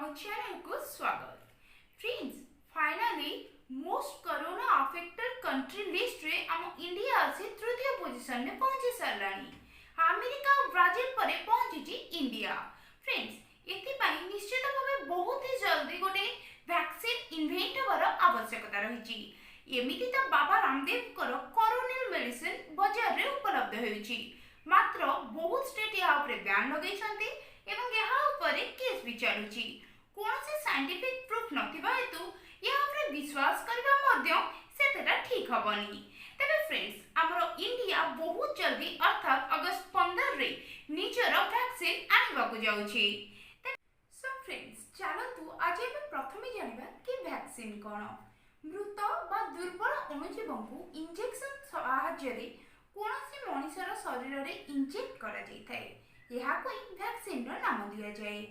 Channel को स्वागत। Friends, finally most corona affected country list रे हम इंडिया से तृतीय पोजीशन में पहुंची सारानी। अमेरिका और ब्राजील पर पहुंची इंडिया। फ्रेंड्स, एथि पई निश्चित भाबे बहुत ही जल्दी गोटे वैक्सीन इन्वेंट होबार आवश्यकता रही। एमिति तो बाबा रामदेव कर कोरोनिल मेडिसिन बाजार रे उपलब्ध होईची, मात्र बहुत स्टेट या ऊपर बैन लगै छथि एवं यहाँ ऊपर केस भी चलुची। कोनोसी साइंटिफिक प्रूफ नथिबा हेतु यहाँ ऊपर विश्वास करबा मध्य सेतेटा ठीक हबनी। तबे फ्रेंड्स, हमरो इंडिया बहुत जल्दी अर्थात अगस्त 15 रे निजर वैक्सीन आनिबाकू जाउची। सो फ्रेंड्स, चलतु आज एबे प्रथमे जानिबा कि वैक्सीन कोन। मृत बा दुर्बल अणुजीवଙ୍କୁ इंजेक्शन सहाय्य रे कोनोसी मनुष्यर शरीर रे इंजेक्ट करा जायथाय। यहाँ को वैक्सीन रो नाम दिया जाए।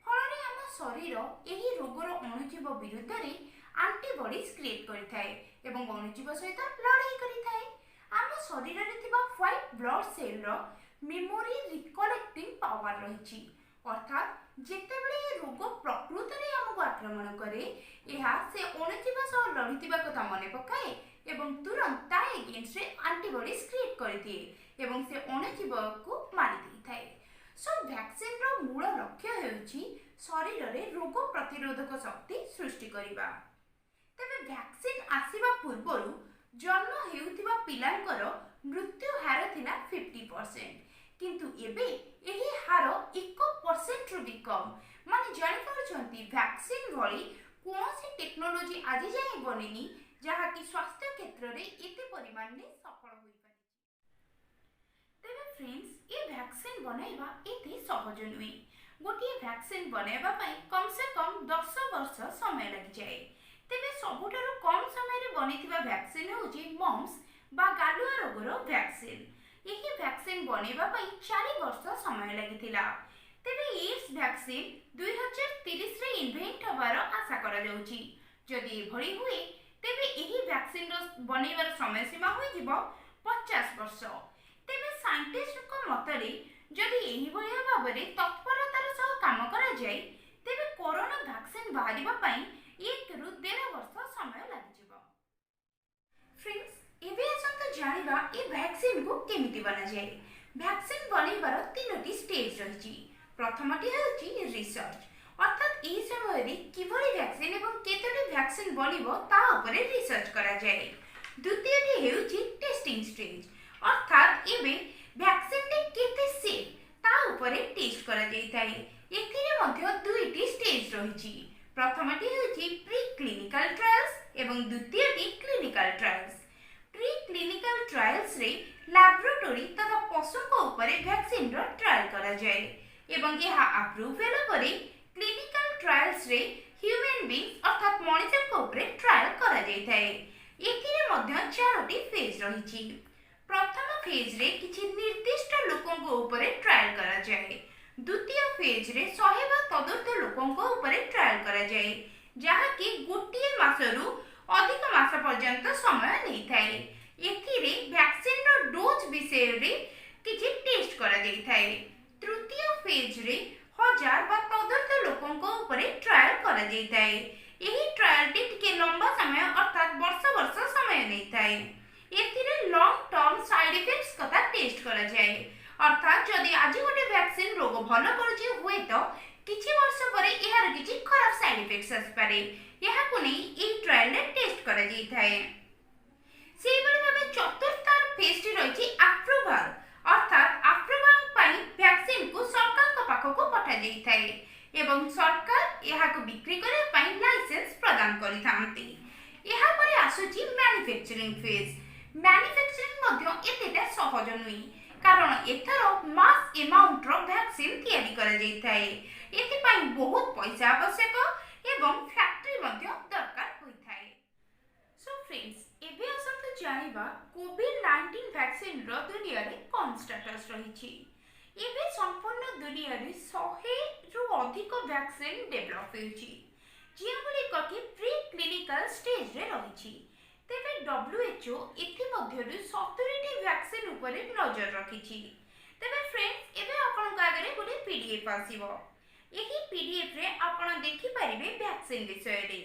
फल आम शरीर यही रोगर अणुजीव विरुद्ध रे एंटीबॉडीज क्रिएट करिथाय एवं अणुजीव सहित लड़ाई करिथाय। आम शरीर रे थिबा white blood cell row memory recollecting power रहिछि, अर्थात जेतेबेले रोग प्रकृति रे हमको आक्रमण करे एहा से अणुजीव सह लड़ितिबा कथा मने पकाए एवं तुरंत ता अगेंस्ट रे एंटीबॉडीज क्रिएट करिदिए एवं से अणुजीव को मारि देइथाय। सो वैक्सीन रो मूल लक्ष्य हेउछि शरीर रे रोग प्रतिरोधक शक्ति सृष्टि करिबा। तबे वैक्सीन आसीबा पूर्वरु जन्म हेउथिबा पिलांकर मृत्यु हार थिला 50%, किंतु एबे एही हार 1% रु भी कम। माने जानि पारुछंती वैक्सीन भली कोनोसी टेक्नोलॉजी आज जाय बनिनी जहा कि स्वास्थ्य क्षेत्र रे एते परिमाण में सफल होई पारि। तबे फ्रेंड्स, ये वैक्सीन बनैबा एते सहज नुई। गोटे वैक्सीन बनैबा पई कम से कम 10 वर्ष समय लगी जाए। तेबे सबुठारु कम समय रे बनिथिबा वैक्सीन होची मम्स बा गालुआ रोगर वैक्सीन। एही वैक्सीन बनैबा पई 4 वर्ष समय लागिथिला। तेबे एड्स वैक्सीन 2030 रे इन्वेंट होबार आशा करा जाउची। जदि एभली हुए तेबे एही वैक्सीन रो बनैबार समय सीमा होई जिवो 50 वर्ष। तेबे साइंटिस्ट को मतरे जदि एही भलिया भाबरे तत्परतार सह काम करा जाय तेबे कोरोना वैक्सीन बाहरिबा पई 1 रु 1.5 वर्ष समय लागि जिवो। फ्रेंड्स, एबे असंत जानिबा ए वैक्सीन को केमिति बना जाय। वैक्सीन बनैबार 3टी स्टेज रहिछि। प्रथमटी हेउछि रिसर्च, अर्थात एही समय रे किभली वैक्सीन एवं केतोटी वैक्सीन बनिबो ता उपरे रिसर्च करा जाय। द्वितीयटी हेउछि टेस्टिंग स्टेज, अर्थात एबे वैक्सीन टे केते सेफ ता उपरे टेस्ट करा जायताय। एथिरे मध्य दुईटी स्टेज रहिछि। प्रथमटी हेउछि प्री क्लिनिकल ट्रायल्स एवं द्वितीयटी clinical trials. Preclinical trials रे लैबोरेटरी तथा पशु को उपरे वैक्सीन रो ट्रायल करा जाय एवं यहा अप्रूव होला परे क्लिनिकल ट्रायल्स रे ह्यूमन बीइंग अर्थात मनुष्य को उपरे ट्रायल करा जायताय। एथिरे मध्य 4टी फेज रहिछि। प्रथम फेज रे किछि निर्दिष्ट लोकंको उपरे ट्रायल करा जाय। द्वितीय फेज रे 100 बा तदुर्ध लोकंको उपरे ट्रायल करा जाय, जहा कि गोटिए मासरु अधिक मास पर्यंत समय नै थाए। एथिरे वैक्सीन रो डोज विषय रे किछि टेस्ट करा जाय थाए। तृतीय फेज रे 1000 बा तदुर्ध लोकंको उपरे ट्रायल करा जाय थाए। एही ट्रायल टिके लंबा समय अर्थात वर्ष समय नै थाए। एथिरे लॉन्ग टर्म साइड इफेक्ट्स कथा टेस्ट करा जाय, अर्थात जदि आज गोटे वैक्सीन रोग भलो करछि हुए तो किछि वर्ष परे एहार किछि खराब साइड इफेक्ट्स आस पारे। यहा को नै ए ट्रायल रे टेस्ट करा जाय थाए। सेहि बळे भाबे चतुर्थ फेज टी रहिछि अप्रूवल, अर्थात अप्रूवल पई वैक्सीन को सरकार को पाखो को पठा जाय थाए एवं सरकार यहा को बिक्री करे पई लाइसेंस प्रदान करिथांती। यहा परे आसुछि मैन्युफैक्चरिंग फेज। मैन्युफैक्चरिंग मध्य एतेटा सहज नुई, कारण एथरो मास अमाउंट रो वैक्सीन तयारी करा जाय थाए। एथि पई बहुत पैसा आवश्यक एवं फैक्ट्री मध्य दरकार होई थाए। सो फ्रेंड्स, एबे असंत जानिबा कोविड-19 वैक्सीन रो दुनिया रे कोन स्टेटस रहिछि। एबे संपूर्ण दुनिया रे 100 रु अधिक वैक्सीन डेवलप होइछि, जेबुली कथि प्री क्लिनिकल स्टेज रे रहिछि। तेबे WHO एथि मध्यरु 70टी वैक्सीन उपरे नजर रखिछि। तेबे फ्रेंड्स, एबे आपन आगरे गोटे पीडीएफ आसीबो। ଏହି PDF रे आपण देखि परिबे वैक्सीन विषय रे।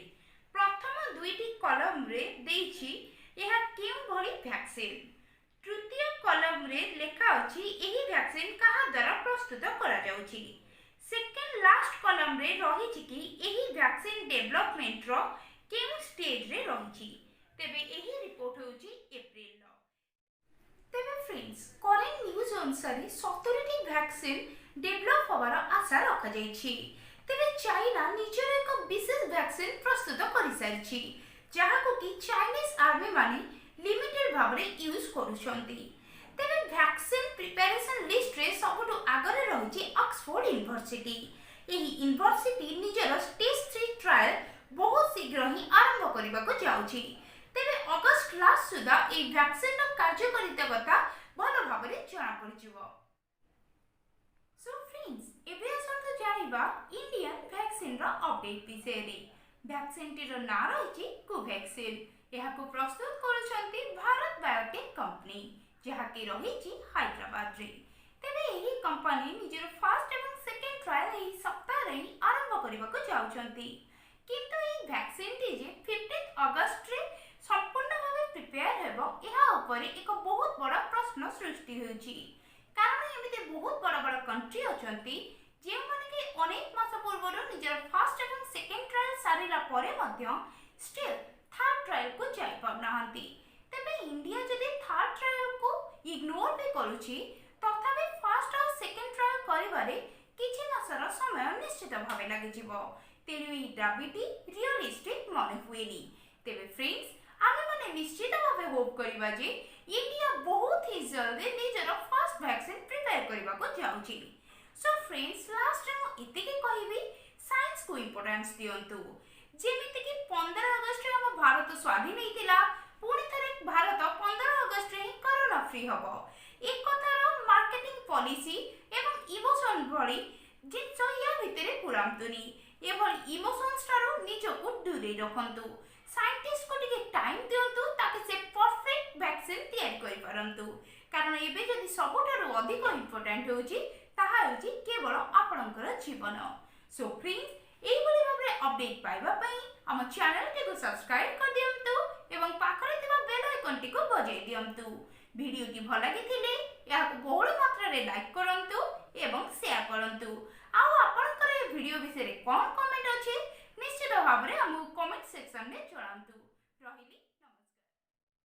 प्रथम दुईटी कलम रे देइछि यह केउ भली वैक्सीन। तृतीय कलम रे लेखा अछि एही वैक्सीन कहा द्वारा प्रस्तुत करा जाउछि। सेकेंड लास्ट कलम रे रहिछि कि एही वैक्सीन डेवलपमेंट रो केउ स्टेज रे रहिछि। तेबे एही रिपोर्ट होउछि एप्रिल रो। तेबे फ्रेंड्स करेंट न्यूज अनुसार 70टी वैक्सीन डेवलप होबार आशा रखा जाइछि। तेबे चाइना निजर एक विशेष वैक्सीन प्रस्तुत करि सारिछि जहाको कि चाइनीज आर्मी माने लिमिटेड भाबरे यूज करूछंती। तेबे वैक्सीन प्रिपरेशन लिस्ट रे सबटु आगरे रहिछि ऑक्सफोर्ड यूनिवर्सिटी। एही यूनिवर्सिटी निजर स्टेज 3 ट्रायल बहुत शीघ्र ही आरंभ करिबाको जाउछि। तेबे अगस्त लास्ट सुधा ए वैक्सीन रो कार्यकारिता कथा भलो भाबरे जणा पड़िजिवो। सो फ्रेंड्स एबे असंत जानिबा इंडियन वैक्सीन रो अपडेट विषय रे। वैक्सीन टी रो ना रहिछि कोवैक्सीन। एहाको प्रस्तुत करूछंती भारत बायोटेक कंपनी जहा कि रहिछि हैदराबाद रे। तेबे एही कंपनी निजर फर्स्ट एवं सेकंड ट्रायल एही सप्ताह रे आरंभ करिबाको जाउछंती। किंतु एही वैक्सीन टी जे 15 अगस्त रे संपूर्ण भावे प्रिपेयर हेबो एहा ऊपर एक बहुत बड़ा प्रश्न सृष्टि होउछि। कारण एमिते बहुत बड़ा बड़ा कंट्री अछंती जे माने कि अनेक मास पूर्वरो निजर फर्स्ट एवं सेकंड ट्रायल सारिला परे मध्य स्टिल थर्ड ट्रायल को जाई पाउनाहंती। तबे इंडिया जदि थर्ड ट्रायल को इग्नोर भी करूछि तथापि फर्स्ट और सेकंड ट्रायल करिबारे किछि मासर समय निश्चित भावे लागि जिवो। तेनु ई दाबिटी रियलिस्टिक माने हुएनी। तेबे फ्रेंड्स आमे माने निश्चित भावे होप करिबा जे इंडिया बहुत ही जल्दी निजर फर्स्ट वैक्सीन प्रिपेयर करिबा को जाउछि। सो फ्रेंड्स लास्ट रे मो इतिके कहिबी साइंस को इंपोर्टेंस दियंतु। जेमिति कि 15 अगस्त रे हम भारत स्वाधीन हेतिला पुणी थरे भारत 15 अगस्त रे कोरोना फ्री हबो। एक कथार मार्केटिंग पॉलिसी एवं इमोशन भली जिंस या भितरे पुरांतुनी एभली इमोशंस तारो निजको दूरे रखंतु। साइंटिस्ट को टिके टाइम दियंतु ताकि से परफेक्ट वैक्सीन तैयार करि परंतु। कारण एबे जदि सबठारो अधिक इंपोर्टेंट होउची ताहा होउची केवल आपणकर जीवन। सो फ्रेंड्स एई भली भाबरे अपडेट पाइबा पई हम चैनल टिको सब्सक्राइब कर दियंतु एवं पाखरे थिबा बेल आइकन टिको बजाय दियंतु। वीडियो टी भल लागिथिले याको बहुल मात्रा रे लाइक करंतु एवं शेयर करंतु। आ आपणकर ए वीडियो विषय रे कोन कमेंट अछि निश्चित भाबरे हम कमेंट सेक्शन में जणांतु। रहिली।